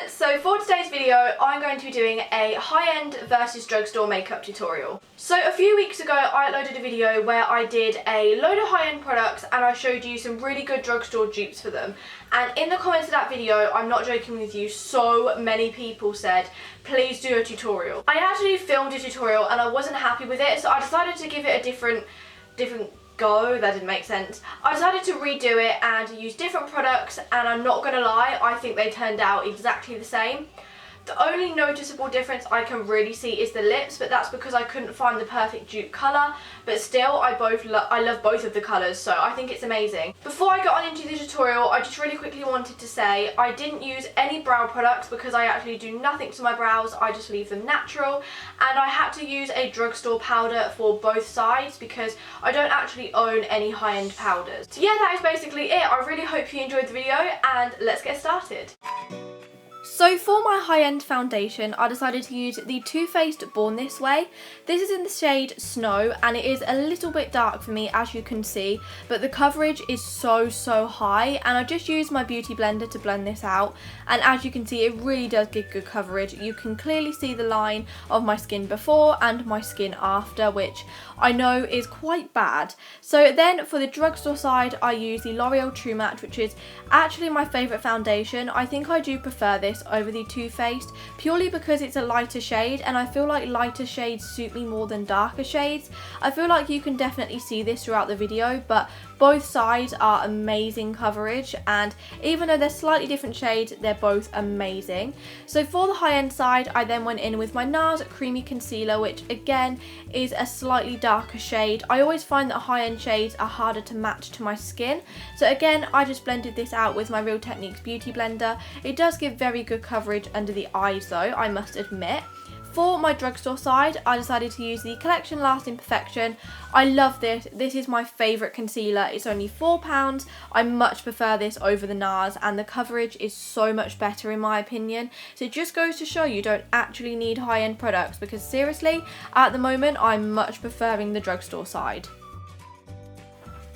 So for today's video, I'm going to be doing a high-end versus drugstore makeup tutorial. So a few weeks ago, I uploaded a video where I did a load of high-end products and I showed you some really good drugstore dupes for them. And in the comments of that video, I'm not joking with you, so many people said, please do a tutorial. I actually filmed a tutorial and I wasn't happy with it, so I decided to give it a different go. That didn't make sense. I decided to redo it and use different products, and I'm not gonna lie, I think they turned out exactly the same. The only noticeable difference I can really see is the lips, but that's because I couldn't find the perfect dupe colour. But still, I love both of the colours, so I think it's amazing. Before I got on into the tutorial, I just really quickly wanted to say I didn't use any brow products because I actually do nothing to my brows, I just leave them natural. And I had to use a drugstore powder for both sides because I don't actually own any high-end powders. So yeah, that is basically it. I really hope you enjoyed the video and let's get started. So for my high-end foundation, I decided to use the Too Faced Born This Way. This is in the shade Snow and it is a little bit dark for me, as you can see, but the coverage is so high, and I just used my beauty blender to blend this out, and as you can see, it really does give good coverage. You can clearly see the line of my skin before and my skin after, which I know is quite bad. So then for the drugstore side, I use the L'Oreal True Match, which is actually my favourite foundation. I think I do prefer this over the Too Faced purely because it's a lighter shade, and I feel like lighter shades suit me more than darker shades. I feel like you can definitely see this throughout the video, but both sides are amazing coverage, and even though they're slightly different shades, they're both amazing. So for the high-end side, I then went in with my Nars Creamy Concealer, which again is a slightly darker shade. I always find that high-end shades are harder to match to my skin, so again I just blended this out with my Real Techniques beauty blender. It does give very good coverage under the eyes though, I must admit. For my drugstore side, I decided to use the Collection Lasting Perfection. I love this. This is my favourite concealer. It's only £4. I much prefer this over the Nars, and the coverage is so much better in my opinion. So it just goes to show you don't actually need high-end products, because seriously, at the moment, I'm much preferring the drugstore side.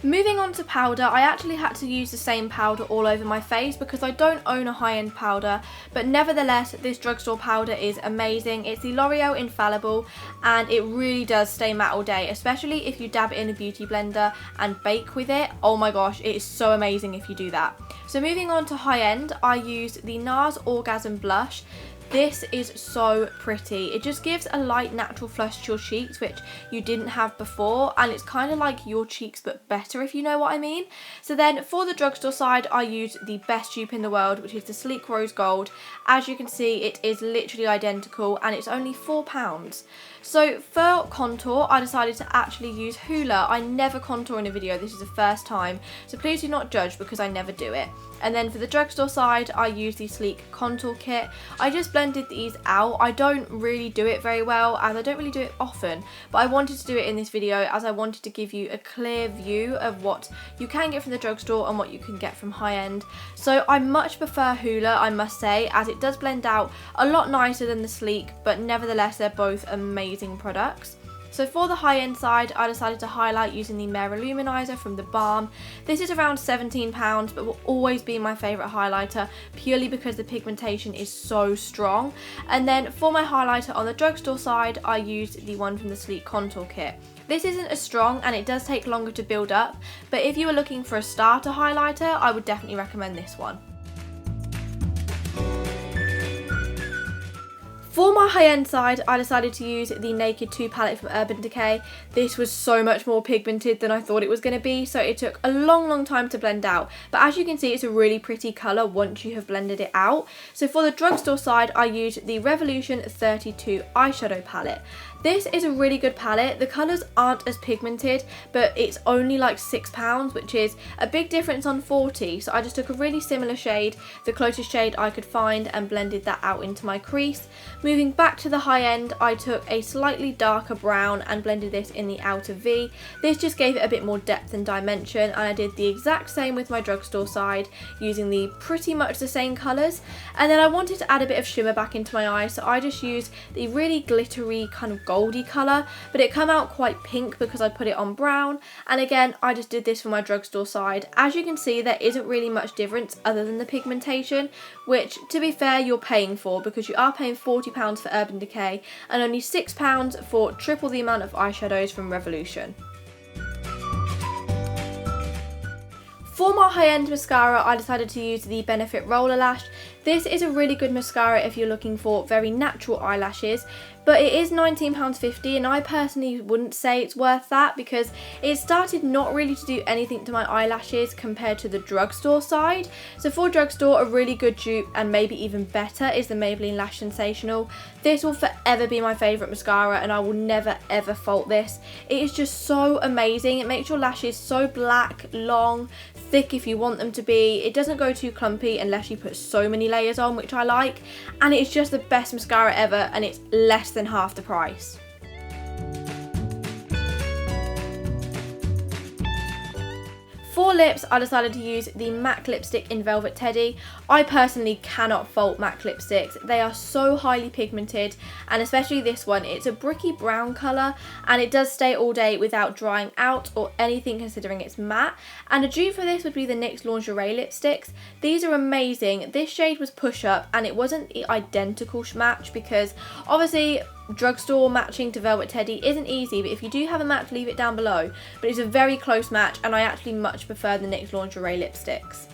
Moving on to powder, I actually had to use the same powder all over my face because I don't own a high-end powder, but nevertheless this drugstore powder is amazing. It's the L'Oreal Infallable and it really does stay matte all day, especially if you dab it in a beauty blender and bake with it. Oh my gosh, it is so amazing if you do that. So moving on to high-end, I used the Nars Orgasm blush. This is so pretty. It just gives a light natural flush to your cheeks, which you didn't have before, and it's kind of like your cheeks but better, if you know what I mean. So then for the drugstore side, I used the best dupe in the world, which is the Sleek Rose Gold. As you can see, it is literally identical and it's only £4. So for contour, I decided to actually use Hoola. I never contour in a video, this is the first time, so please do not judge because I never do it. And then for the drugstore side, I used the Sleek Contour Kit. I just blended these out. I don't really do it very well, as I don't really do it often, but I wanted to do it in this video as I wanted to give you a clear view of what you can get from the drugstore and what you can get from high-end. So I much prefer Hoola, I must say, as it does blend out a lot nicer than the Sleek, but nevertheless they're both amazing products. So for the high-end side, I decided to highlight using the Lou-maniser from the Balm. This is around £17, but will always be my favourite highlighter purely because the pigmentation is so strong. And then for my highlighter on the drugstore side, I used the one from the Sleek Contour Kit. This isn't as strong and it does take longer to build up, but if you were looking for a starter highlighter, I would definitely recommend this one. For my high-end side, I decided to use the Naked 2 palette from Urban Decay. This was so much more pigmented than I thought it was going to be, so it took a long time to blend out. But as you can see, it's a really pretty colour once you have blended it out. So for the drugstore side, I used the Revolution 32 eyeshadow palette. This is a really good palette. The colours aren't as pigmented, but it's only like £6, which is a big difference on 40. So I just took a really similar shade, the closest shade I could find, and blended that out into my crease. Moving back to the high end, I took a slightly darker brown and blended this in the outer V. This just gave it a bit more depth and dimension, and I did the exact same with my drugstore side, using the pretty much the same colours. And then I wanted to add a bit of shimmer back into my eye, so I just used the really glittery kind of goldy colour, but it came out quite pink because I put it on brown. And again, I just did this for my drugstore side. As you can see, there isn't really much difference other than the pigmentation, which to be fair you're paying for, because you are paying £40 for Urban Decay and only £6 for triple the amount of eyeshadows from Revolution. For my high-end mascara, I decided to use the Benefit Roller Lash. This is a really good mascara if you're looking for very natural eyelashes, but it is £19.50 and I personally wouldn't say it's worth that, because it started not really to do anything to my eyelashes compared to the Drugstore side. So for Drugstore, a really good dupe and maybe even better is the Maybelline Lash Sensational. This will forever be my favourite mascara and I will never ever fault this. It is just so amazing. It makes your lashes so black, long, thick if you want them to be. It doesn't go too clumpy unless you put so many layers on, which I like, and it's just the best mascara ever, and it's less than half the price. For lips, I decided to use the MAC lipstick in Velvet Teddy. I personally cannot fault MAC lipsticks. They are so highly pigmented, and especially this one, it's a bricky brown colour and it does stay all day without drying out or anything, considering it's matte. And a dupe for this would be the NYX Lingerie lipsticks. These are amazing. This shade was Push Up and it wasn't the identical match, because obviously Drugstore matching to Velvet Teddy isn't easy, but if you do have a match, leave it down below. But it's a very close match and I actually much prefer the NYX Lingerie lipsticks.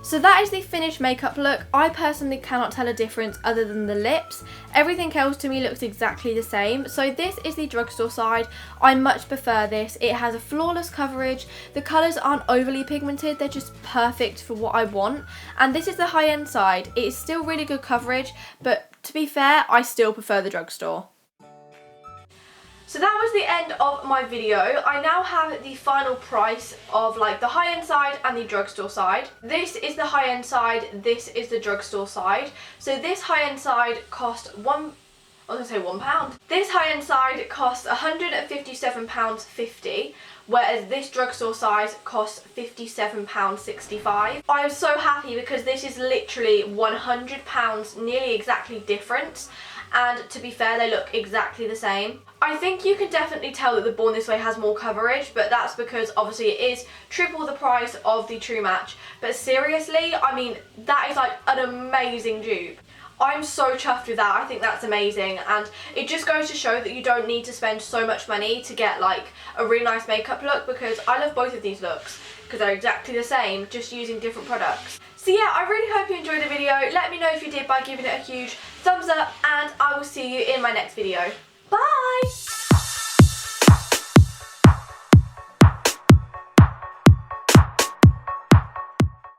So that is the finished makeup look. I personally cannot tell a difference other than the lips. Everything else to me looks exactly the same. So this is the Drugstore side. I much prefer this. It has a flawless coverage. The colours aren't overly pigmented. They're just perfect for what I want. And this is the high-end side. It is still really good coverage, but to be fair, I still prefer the Drugstore. So that was the end of my video. I now have the final price of like the high-end side and the Drugstore side. This is the high-end side, this is the Drugstore side. So this high-end side cost £1. This high-end side cost £157.50, whereas this Drugstore size costs £57.65. I am so happy because this is literally £100, nearly exactly difference. And to be fair, they look exactly the same. I think you can definitely tell that the Born This Way has more coverage, but that's because obviously it is triple the price of the True Match. But seriously, I mean, that is like an amazing dupe. I'm so chuffed with that. I think that's amazing, and it just goes to show that you don't need to spend so much money to get like a really nice makeup look, because I love both of these looks because they're exactly the same, just using different products. So yeah, I really hope you enjoyed the video. Let me know if you did by giving it a huge thumbs up, and I will see you in my next video. Bye!